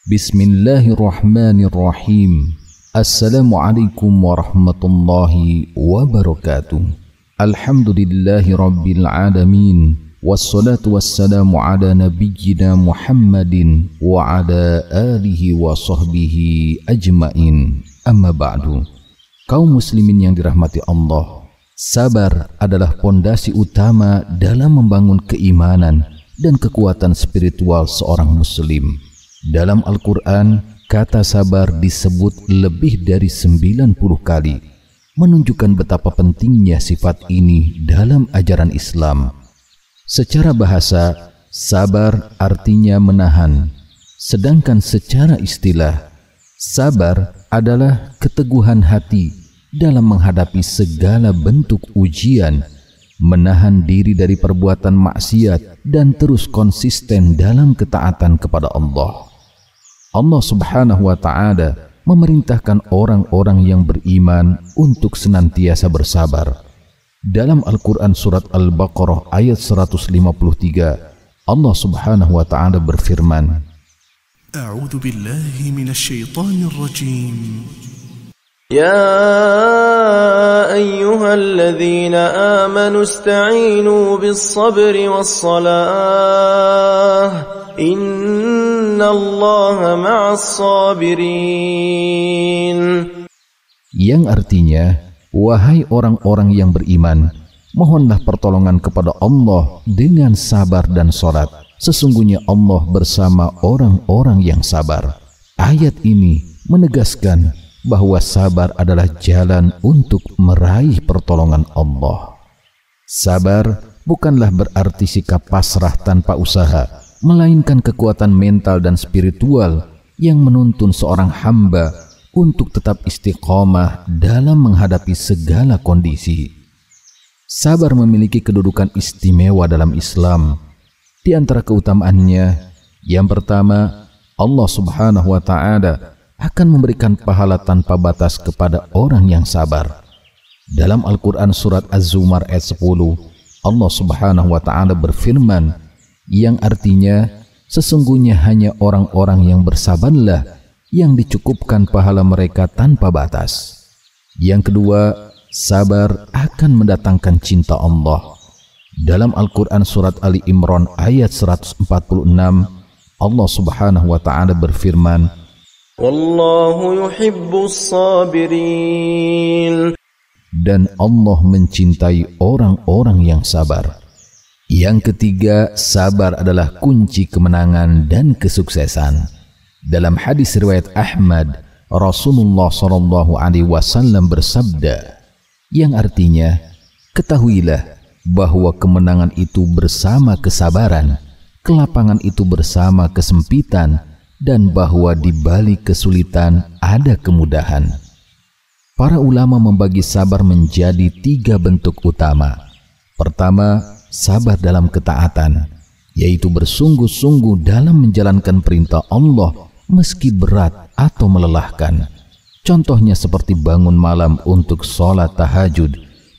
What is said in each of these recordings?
Bismillahirrahmanirrahim. Assalamualaikum warahmatullahi wabarakatuh. Alhamdulillahi rabbil alamin. Wassalatu wassalamu ala nabiyyina Muhammadin wa ala alihi wa sahbihi ajmain. Amma ba'du. Kaum muslimin yang dirahmati Allah, sabar adalah pondasi utama dalam membangun keimanan dan kekuatan spiritual seorang muslim. Dalam Al-Quran, kata sabar disebut lebih dari 90 kali, menunjukkan betapa pentingnya sifat ini dalam ajaran Islam. Secara bahasa, sabar artinya menahan, sedangkan secara istilah, sabar adalah keteguhan hati dalam menghadapi segala bentuk ujian, menahan diri dari perbuatan maksiat dan terus konsisten dalam ketaatan kepada Allah. Allah Subhanahu wa Ta'ala memerintahkan orang-orang yang beriman untuk senantiasa bersabar. Dalam Al-Quran surat Al-Baqarah ayat 153, Allah Subhanahu wa Ta'ala berfirman, A'udzu billahi minasy syaithanir rajim. Ya ayyuhalladzina amanu ista'inu bis-sabri was-salah. Innallaha ma'as sabirin. Yang artinya, wahai orang-orang yang beriman, mohonlah pertolongan kepada Allah dengan sabar dan salat. Sesungguhnya Allah bersama orang-orang yang sabar. Ayat ini menegaskan bahwa sabar adalah jalan untuk meraih pertolongan Allah. Sabar bukanlah berarti sikap pasrah tanpa usaha, melainkan kekuatan mental dan spiritual yang menuntun seorang hamba untuk tetap istiqomah dalam menghadapi segala kondisi. Sabar memiliki kedudukan istimewa dalam Islam. Di antara keutamaannya, yang pertama, Allah Subhanahu wa Ta'ala akan memberikan pahala tanpa batas kepada orang yang sabar. Dalam Al-Quran surat Az-Zumar ayat 10, Allah Subhanahu wa Ta'ala berfirman, yang artinya, sesungguhnya hanya orang-orang yang bersabarlah yang dicukupkan pahala mereka tanpa batas. Yang kedua, sabar akan mendatangkan cinta Allah. Dalam Al-Quran surat Ali Imran ayat 146, Allah Subhanahu wa Ta'ala berfirman, Wallahu yuhibbus sabirin. Dan Allah mencintai orang-orang yang sabar. Yang ketiga, sabar adalah kunci kemenangan dan kesuksesan. Dalam hadis riwayat Ahmad, Rasulullah SAW bersabda, yang artinya, ketahuilah bahwa kemenangan itu bersama kesabaran, kelapangan itu bersama kesempitan, dan bahwa di balik kesulitan ada kemudahan. Para ulama membagi sabar menjadi 3 bentuk utama. Pertama, sabar dalam ketaatan, yaitu bersungguh-sungguh dalam menjalankan perintah Allah meski berat atau melelahkan. Contohnya seperti bangun malam untuk sholat tahajud,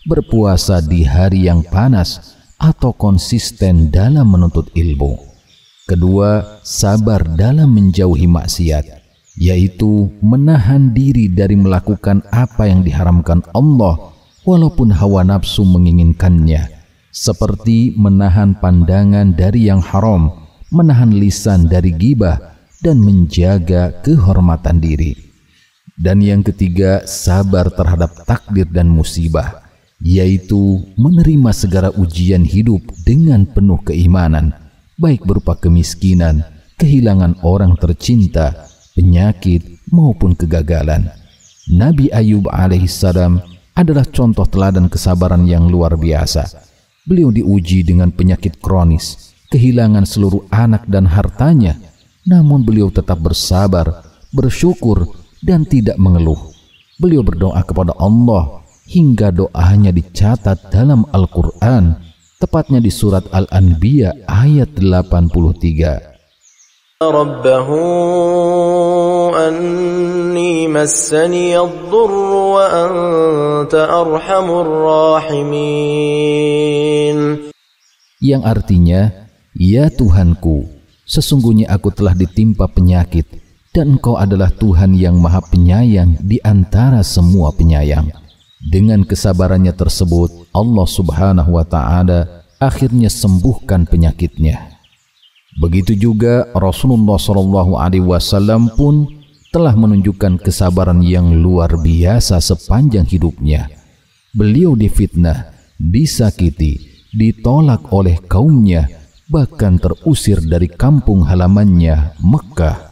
berpuasa di hari yang panas, atau konsisten dalam menuntut ilmu. Kedua, sabar dalam menjauhi maksiat, yaitu menahan diri dari melakukan apa yang diharamkan Allah walaupun hawa nafsu menginginkannya, seperti menahan pandangan dari yang haram, menahan lisan dari ghibah, dan menjaga kehormatan diri. Dan yang ketiga, sabar terhadap takdir dan musibah, yaitu menerima segala ujian hidup dengan penuh keimanan, baik berupa kemiskinan, kehilangan orang tercinta, penyakit, maupun kegagalan. Nabi Ayub alaihissalam adalah contoh teladan kesabaran yang luar biasa. Beliau diuji dengan penyakit kronis, kehilangan seluruh anak dan hartanya, namun beliau tetap bersabar, bersyukur, dan tidak mengeluh. Beliau berdoa kepada Allah hingga doanya dicatat dalam Al-Quran, tepatnya di surat Al-Anbiya ayat 83. Rabbahu anni massani ad-durru wa anta arhamur rahimin. Yang artinya, ya Tuhanku, sesungguhnya aku telah ditimpa penyakit dan Engkau adalah Tuhan yang Maha Penyayang di antara semua penyayang. Dengan kesabarannya tersebut, Allah Subhanahu wa Ta'ala akhirnya sembuhkan penyakitnya. Begitu juga Rasulullah SAW pun telah menunjukkan kesabaran yang luar biasa sepanjang hidupnya. Beliau difitnah, disakiti, ditolak oleh kaumnya, bahkan terusir dari kampung halamannya, Mekah.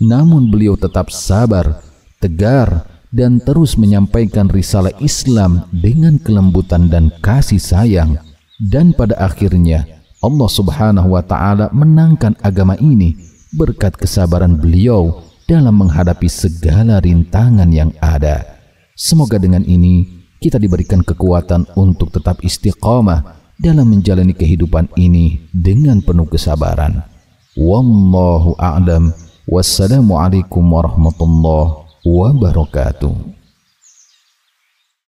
Namun beliau tetap sabar, tegar, dan terus menyampaikan risalah Islam dengan kelembutan dan kasih sayang. Dan pada akhirnya Allah Subhanahu wa Ta'ala menangkan agama ini berkat kesabaran beliau dalam menghadapi segala rintangan yang ada. Semoga dengan ini kita diberikan kekuatan untuk tetap istiqamah dalam menjalani kehidupan ini dengan penuh kesabaran. Wallahu a'lam. Wassalamualaikum warahmatullahi wabarakatuh.